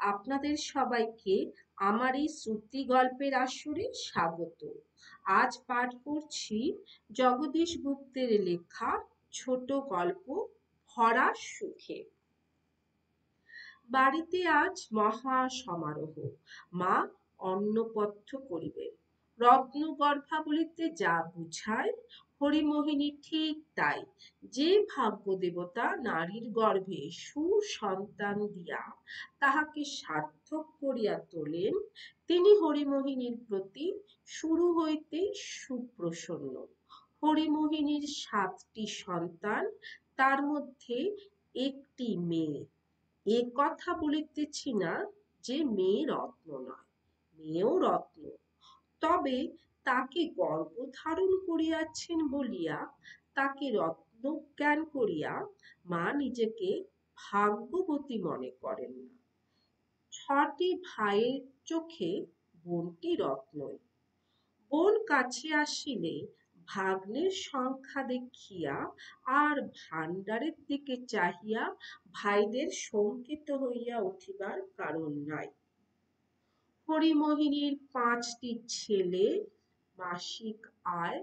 আপনাদের সবাইকে আমার এই শ্রুতি গল্পের আসরে স্বাগত। আজ পাঠ করছি জগদীশ গুপ্তের লেখা ছোট গল্প ভরা সুখে। বাড়িতে আজ মহা সমারোহ। মা অন্নপথ্য করিবেন। রত্নগর্ভা বলিতে যা বুঝায়, হরিমোহিনী ঠিক তাই। যে ভাগ্য দেবতা নারীর গর্ভে সুসন্তান দিয়া তাহাকে সার্থক করিয়া তোলেন, তিনি হরিমোহিনীর প্রতি শুরু হইতেই সুপ্রসন্ন। হরিমোহিনীর 7টি সন্তান, তার মধ্যে একটি মেয়ে। এ কথা বলিতেছি না যে মেয়ে রত্ন নয়, মেয়েও রত্ন। তবে তাকে গর্ভধারণ করিয়াছেন বলিয়া তাকে রত্ন জ্ঞান করিয়া মা নিজেকে ভাগ্যবতী মনে করেন না। 6টি ভাইয়ের চোখে বোনটি রত্নই। বোন কাছে আসিলে ভাগ্নের সংখ্যা দেখিয়া আর ভাণ্ডারের দিকে চাহিয়া ভাইদের শঙ্কিত হইয়া উঠিবার কারণ নাই। হরিমোহিনীর 5টি ছেলে, মাসিক আয়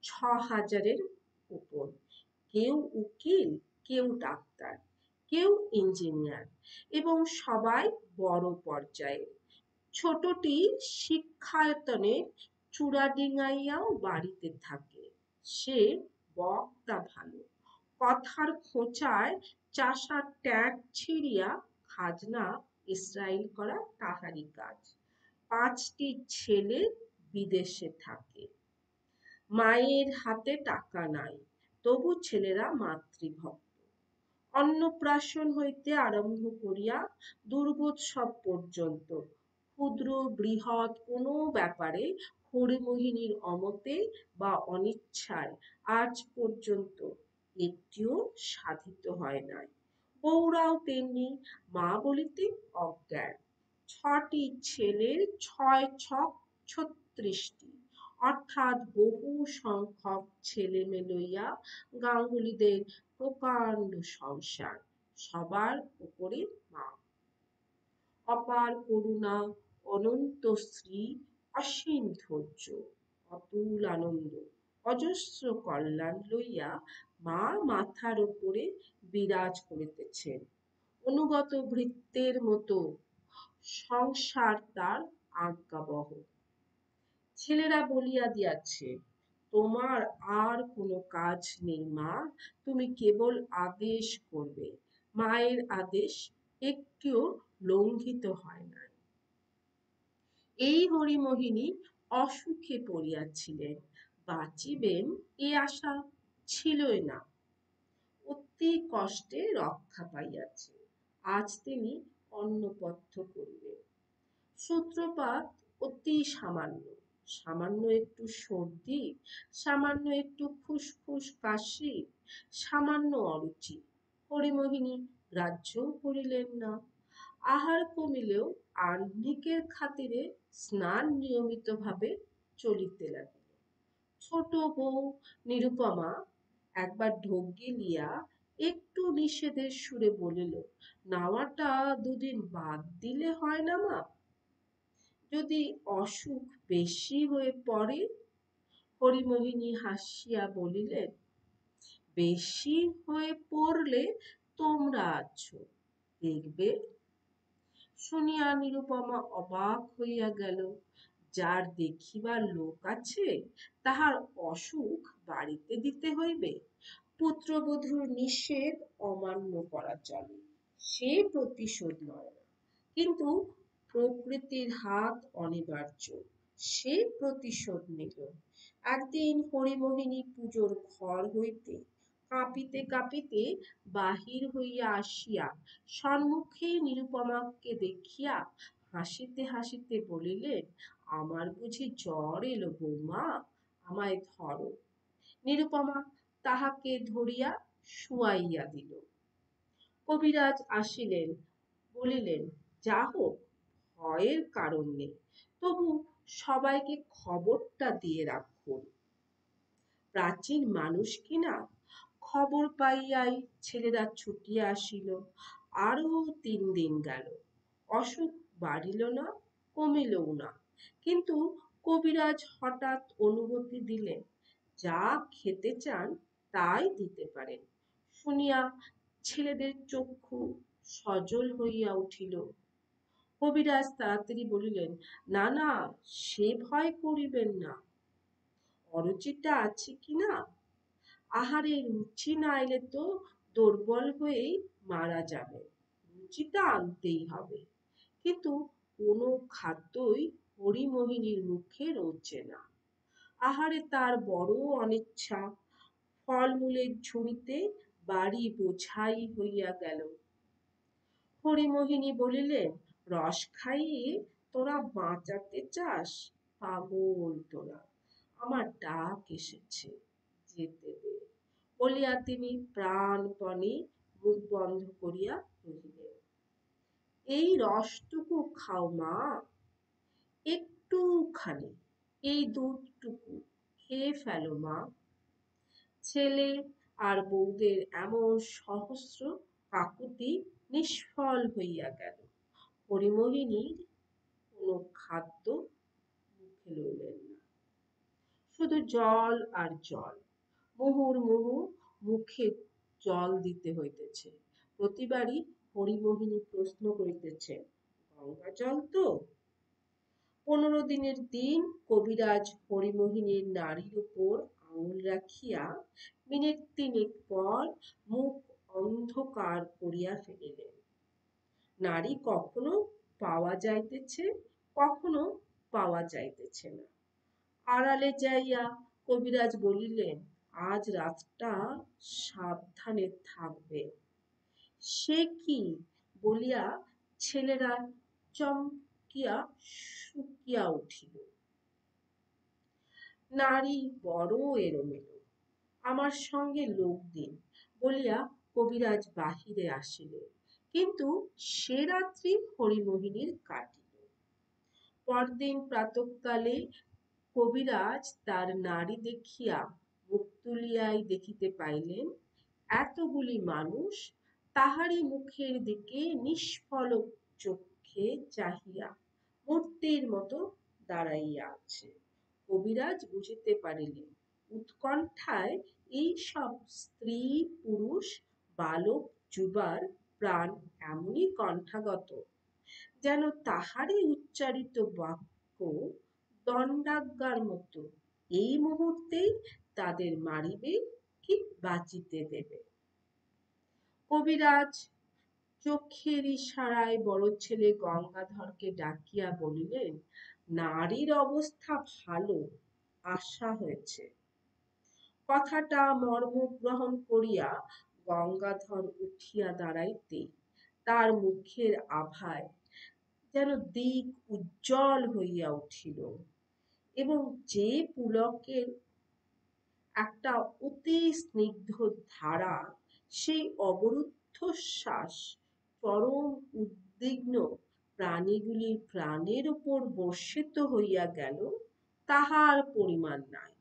6,000-এর উপর। কেউ উকিল, কেউ ডাক্তার, কেউ ইঞ্জিনিয়ার, এবং সবাই বড় পর্যায়ের। ছোটটি শিক্ষায়তনে চূড়াডিঙাইয়াও বাড়িতে থাকে। সে বক্তা ভালো, কথার খোঁচায় চাষার ট্যাগ ছিঁড়িয়া খাজনা ইসরাইল করা তাহারই কাজ। 5টি ছেলে বিদেশে থাকে। মায়ের হাতে টাকা নাই, তবু ছেলেরা মাতৃভক্ত। অন্নপ্রাশন হইতে আরম্ভ করিয়া দুর্গোৎসব পর্যন্ত ক্ষুদ্র বৃহৎ কোনো ব্যাপারে হরিমোহিনীর অমতে বা অনিচ্ছায় আজ পর্যন্ত একটিও সাধিত হয় নাই। বউরাও তেমনি মা বলিতে অজ্ঞান। 6টি ছেলের 6 ছক 36টি, অর্থাৎ বহু সংখ্যক ছেলেমেয়ে লইয়া গাঙ্গুলিদের প্রকাণ্ড সংসার। সবার উপরে মা। অপার করুণা, অনন্ত শ্রী, অসীম ধৈর্য, অতুল আনন্দ, অজস্র কল্যাণ লইয়া মা মাথার উপরে বিরাজ করিতেছেন। অনুগত ভৃত্যের মতো সংসার তার আজ্ঞাবহ। ছেলেরা বলিয়া দিয়াছে, তোমার আর কোনো কাজ নেই মা, তুমি কেবল আদেশ করবে। মায়ের আদেশ একটিও লঙ্ঘিত হয় না। এই হরিমোহিনী অসুখে পড়িয়াছিলেন, বাঁচিবেন এ আশা ছিলই না। অতি কষ্টে রক্ষা পাইয়াছে, আজ তিনি অন্নপথ্য করিবেন। সূত্রপাত অতি সামান্য, সামান্য একটু সর্দি, সামান্য একটু ফুসফুস কাশি, সামান্য অরুচি। হরিমোহিনী গ্রাহ্যও করিলেন না। আহার কমিলেও আহ্নিকের খাতিরে স্নান নিয়মিতভাবে চলিতে লাগিল। ছোট বউ নিরুপমা একবার ঢোক গিলিয়া একটু নিষেধের সুরে বলিল, নাওয়াটা 2 দিন বাদ দিলে হয় না মা? যদি অসুখ বেশি হয়ে পড়ে? হরিমোহিনী হাসিয়া বলিলেন, বেশি হয়ে পড়লে তোমরা আছো, দেখবে। শুনিয়া নিরুপমা অবাক হইয়া গেল। যার দেখিবার লোক আছে তাহার অসুখ বাড়িতে দিতে হইবে? পুত্রবধূর নিষেধ অমান্য করা চলে, সে প্রতিশোধ নয় না, কিন্তু প্রকৃতির হাত অনিবার্য, সে প্রতিশোধ নিল। একদিন হরিমোহিনী পুজোর ঘর হইতে কাঁপিতে কাঁপিতে বাহির হইয়া আসিয়া সম্মুখে নিরুপমাকে দেখিয়া হাসিতে হাসিতে বলিলেন, আমার বুঝি জ্বর এলো বৌমা, আমায় ধরো। নিরুপমা তাহাকে ধরিয়া শুয়াইয়া দিল। কবিরাজ আসিলেন, বলিলেন, যা হোক, ভয়ের কারণ নেই, তবু সবাইকে খবরটা দিয়ে রাখুন। প্রাচীন মানুষ কিনা। খবর পাইয়াই ছেলেরা ছুটিয়া আসিল। আরো 3 দিন গেল। অসুখ বাড়িল না, কমিলও না। কিন্তু কবিরাজ হঠাৎ অনুমতি দিলেন, যা খেতে চান তাই দিতে পারেন। শুনিয়া ছেলেদের চক্ষু সজল হইয়া উঠিল। কবিরাজ তাড়াতাড়ি বলিলেন, না না, সে ভয় করিবেন না। অরুচিটা আছে কি না? আহারে রুচি না এলে তো দুর্বল হয়েই মারা যাবে। রুচিটা আনতেই হবে। কিন্তু কোনো খাদ্যই হরিমোহিনীর মুখে রোচে না। আহারে তার বড় অনিচ্ছা। ফলমূলের ঝুড়িতে বাড়ি বোঝাই হইয়া গেল। হরিমোহিনী বলিলেন, রস খাইয়ে তোরা বাঁচাতে চাস? পাগল তোরা, আমার ডাক এসেছে, যেতে দে। বলিয়া তিনি প্রাণপণে মুখ বন্ধ করিয়া রহিলেন। এই রসটুকু খাও মা, একটুখানি, এই দুধটুকু খেয়ে ফেলো মা। ছেলে আর বউদের এমন সহস্র কাকুতি নিষ্ফল হইয়া গেল। হরিমোহিনীর কোনো খাদ্য মুখে লইলেন না, শুধু জল আর জল। মুহুর্মুহু মুখে জল দিতে হইতেছে। প্রতিবারই হরিমোহিনী প্রশ্ন করিতেছেন, গঙ্গা জল তো? 15 দিনের দিন কবিরাজ হরিমোহিনীর নাড়ির উপর আঙুল রাখিয়া মিনিট তিনেক পর মুখ অন্ধকার করিয়া ফেলিলেন। নাড়ি কখনো পাওয়া যাইতেছে, কখনো পাওয়া যাইতেছে না। আড়ালে যাইয়া কবিরাজ বলিলেন, আজ রাতটা সাবধানে থাকবে। সে কি বলিয়া ছেলেরা চমকিয়া শুকিয়া উঠিল। নারী বড় এলোমেলো, আমার সঙ্গে লোক দিন বলিয়া কবিরাজ বাহিরে আসিলেন। কিন্তু সে রাত্রি হরিমোহিনীর কাটিল। পরদিন প্রাতঃকালে কবিরাজ তার নাড়ি দেখিয়া মুখ তুলিয়াই দেখিতে পাইলেন, এতগুলি মানুষ তাহারই মুখের দিকে নিষ্পলক চক্ষে চাহিয়া মূর্তির মতো দাঁড়াইয়া আছে। কবিরাজ বুঝিতে পারিলেন, উৎকণ্ঠায় এই সব স্ত্রী পুরুষ বালক যুবার প্রাণ এমনই কণ্ঠাগত, যেন তাহারই উচ্চারিত বাক্য দণ্ডাজ্ঞার মতো এই মুহূর্তেই তাদের মারিবে কি বাঁচিতে দেবে। কবিরাজ চোখের ইশারায় বড় ছেলে গঙ্গাধরকে ডাকিয়া বলিলেন, নারীর অবস্থা ভালো, আশা হয়েছে। কথাটা মর্ম গ্রহণ করিয়া গঙ্গাধর উঠিয়া দাঁড়াইতে তার মুখের আভায় যেন দিক উজ্জ্বল হইয়া উঠিল, এবং যে পুলকের একটা অতি স্নিগ্ধ ধারা সেই অবরুদ্ধ শ্বাস চরম উদ্বিগ্ন প্রাণীগুলির প্রাণের উপর বর্ষিত হইয়া গেল, তাহার পরিমাণ নাই,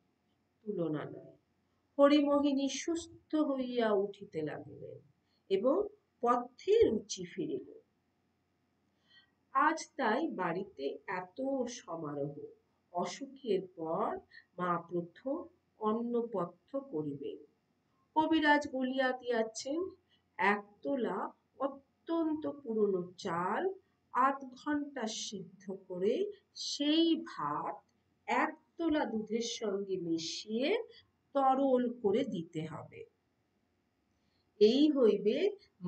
তুলনা নাই। হরিমোহিনী সুস্থ হইয়া উঠিতে লাগিলেন এবং পথে রুচি ফিরিল। আজ তাই বাড়িতে এত সমারোহ। অসুখের পর মা প্রথম অন্নপথ্য করিবেন। কবিরাজ বলিয়া দিয়াছেন, 1 তোলা অত্যন্ত পুরনো চাল 8 ঘন্টা সিদ্ধ করে সেই ভাত 1 তোলা দুধের সঙ্গে মিশিয়ে তরল করে দিতে হবে। এই হইবে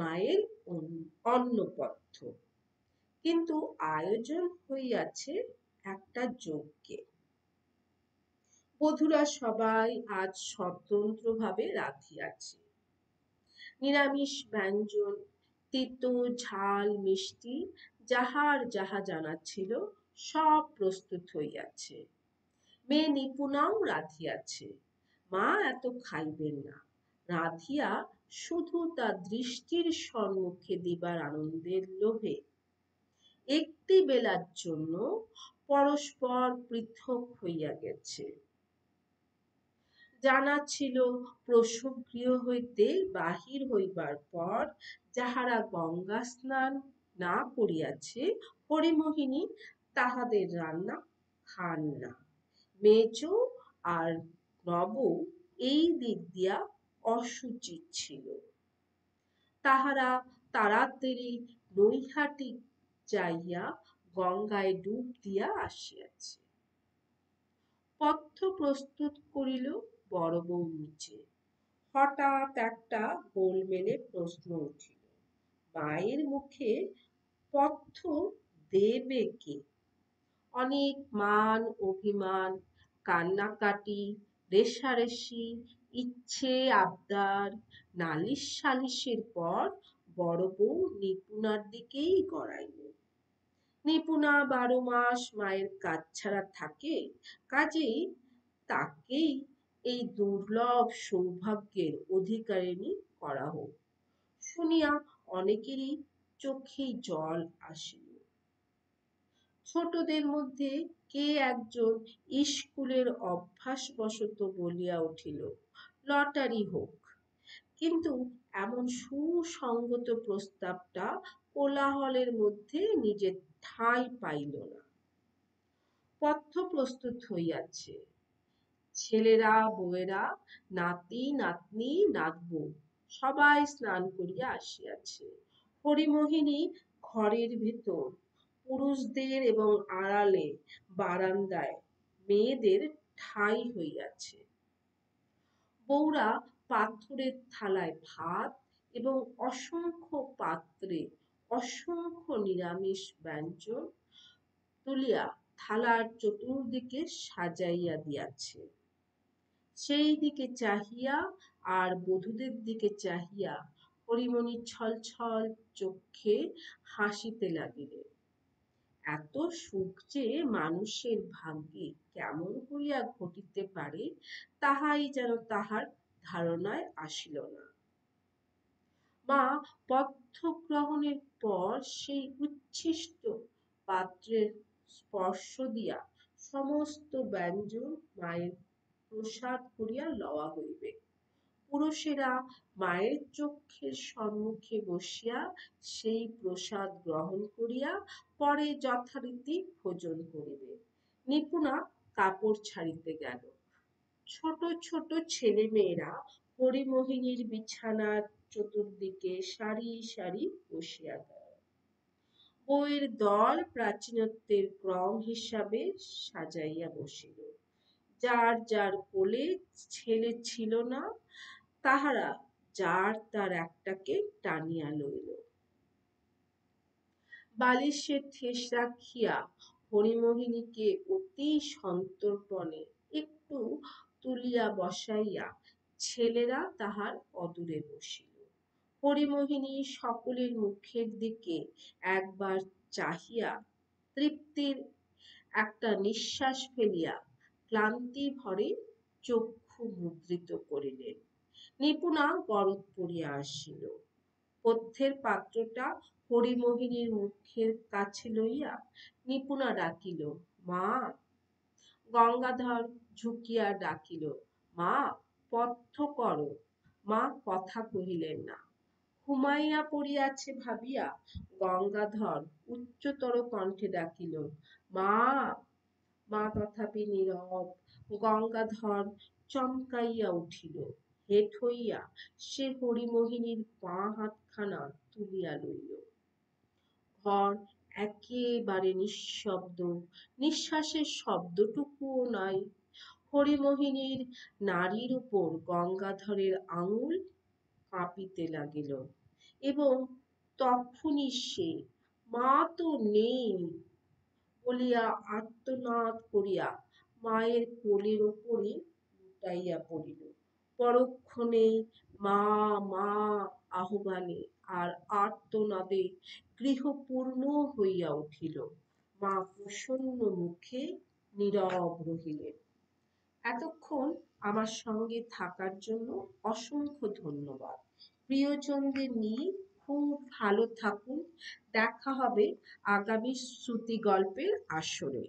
মায়ের অন্নপথ্য। কিন্তু আয়োজন হইয়াছে একটা যজ্ঞে। বধূরা সবাই আজ স্বতন্ত্রভাবে রাঁধিয়াছে। নিরামিষ ব্যঞ্জন, তেতো ঝাল মিষ্টি যাহার যাহা জানা ছিল সব প্রস্তুত হইয়াছে। মেয়ে নিপুণাও রাঁধিয়াছে। মা এত খাইবেন না, রাঁধিয়া শুধু তার দৃষ্টির সম্মুখে দিবার আনন্দের লোভে একটি বেলার জন্য পরস্পর পৃথক হইয়া গেছে। জানা ছিল প্রসব গৃহ হইতে বাহির হইবার পর যাহারা গঙ্গা স্নান না করিয়াছে, হরিমোহিনী তাহাদের রান্না খান না। মেজ আর নব এই দিক দিয়া অসুচি ছিল। তাহারা তাড়াতাড়ি নৈহাটি যাইয়া গঙ্গায় ডুব দিয়া আসিয়াছে। পথ্য প্রস্তুত করিল বড় বউ নিচে। হঠাৎ একটা গোলমেলে প্রশ্ন উঠিল, মায়ের মুখে পথ্য দেবে কে? অনেক মান অভিমান, কান্নাকাটি, রেষারেষি, ইচ্ছে আবদার, নালিশ সালিশের পর বড় বউ নিপুণার দিকেই গড়াইল। নিপুণা 12 মাস মায়ের কাজ ছাড়া থাকে, কাজেই তাকেই এই দুর্লভ সৌভাগ্যের অধিকারিণী করা হোক শুনিয়া অনেকেরই চোখে জল আসিল। ছোটদের মধ্যে কে একজন স্কুলের অভ্যাসবশত বলিয়া উঠিল, লটারি হোক। কিন্তু এমন সুসংগত প্রস্তাবটা কোলাহলের মধ্যে নিজের ঠাঁই পাইল না। পথ্য প্রস্তুত হইয়াছে, ছেলেরা বউয়েরা, নাতি নাতনি নাতবউ সবাই স্নান করিয়া আসিয়াছে। হরিমোহিনী ঘরের ভেতর, পুরুষদের এবং আড়ালে বারান্দায় মেয়েদের ঠাঁই হইয়াছে। বউরা পাথরের থালায় ভাত এবং অসংখ্য পাত্রে অসংখ্য নিরামিষ ব্যঞ্জন তুলিয়া থালার চতুর্দিকে সাজাইয়া দিয়াছে। সেই দিকে চাহিয়া আর বধূদের দিকে চাহিয়া হরিমণি ছলছল চক্ষে হাসিতে লাগিলেন। এত সুখ যে মানুষের ভাগ্যে কেমন করিয়া ঘটিতে পারে তাহাই যেন তাহার ধারণায় আসিল না। মা পথ্য গ্রহণের পর সেই উচ্ছিষ্ট পাত্রের স্পর্শ দিয়া সমস্ত ব্যঞ্জন মায়ের প্রসাদ করিয়া লওয়া হইবে। পুরুষেরা মায়ের চক্ষের সম্মুখে বসিয়া সেই প্রসাদ গ্রহণ করিয়া পরে যথারীতি ভোজন করিবে। নিপুণা কাপড় ছাড়িতে গেল। ছোট ছোট ছেলেমেয়েরা হরিমোহিনীর বিছানার চতুর্দিকে সারি সারি বসিয়া গেল। বউয়ের দল প্রাচীনত্বের ক্রম হিসাবে সাজাইয়া বসিল। যার যার কোলে ছেলে ছিল না, তাহারা যার তার একটাকে টানিয়া লইল। বালিশে ঠেস রাখিয়া হরিমোহিনীকে অতি সন্তর্পণে একটু তুলিয়া বসাইয়া ছেলেরা তাহার অদূরে বসিল। হরিমোহিনী সকলের মুখের দিকে একবার চাহিয়া তৃপ্তির একটা নিঃশ্বাস ফেলিয়া ক্লান্তি ভরে চক্ষু মুদ্রিত করিলেন। নিপুণা গরদ পড়িয়া আসিল। পথ্যের পাত্রটা হরিমোহিনীর মুখের কাছে লইয়া নিপুণা ডাকিল, মা। গঙ্গাধর ঝুঁকিয়া ডাকিল, মা পথ্য করো। মা কথা কহিলেন না। ঘুমাইয়া পড়িয়াছে ভাবিয়া গঙ্গাধর উচ্চতর কণ্ঠে ডাকিল, মা। মা তথাপি নীরব। গঙ্গাধর চমকাইয়া উঠিল। হেঁট হইয়া সে হরিমোহিনীর বাঁ হাতখানা তুলিয়া লইল। ঘর একেবারে নিঃশব্দ, নিঃশ্বাসের শব্দটুকুও নাই। হরিমোহিনীর নাড়ির উপর গঙ্গাধরের আঙুল কাঁপিতে লাগিল এবং তখনই সে মা তো নেই বলিয়া আর্তনাদ করিয়া মায়ের কোলের উপরে লুটাইয়া পড়িল। পরক্ষণে মা মা আহ্বানে আর আর্তনাদে গৃহ পূর্ণ হইয়া উঠিল। মা প্রসন্ন মুখে নীরব রহিলেন। এতক্ষণ আমার সঙ্গে থাকার জন্য অসংখ্য ধন্যবাদ। প্রিয়জনদের নিয়ে খুব ভালো থাকুন। দেখা হবে আগামী শ্রুতি গল্পের আসরে।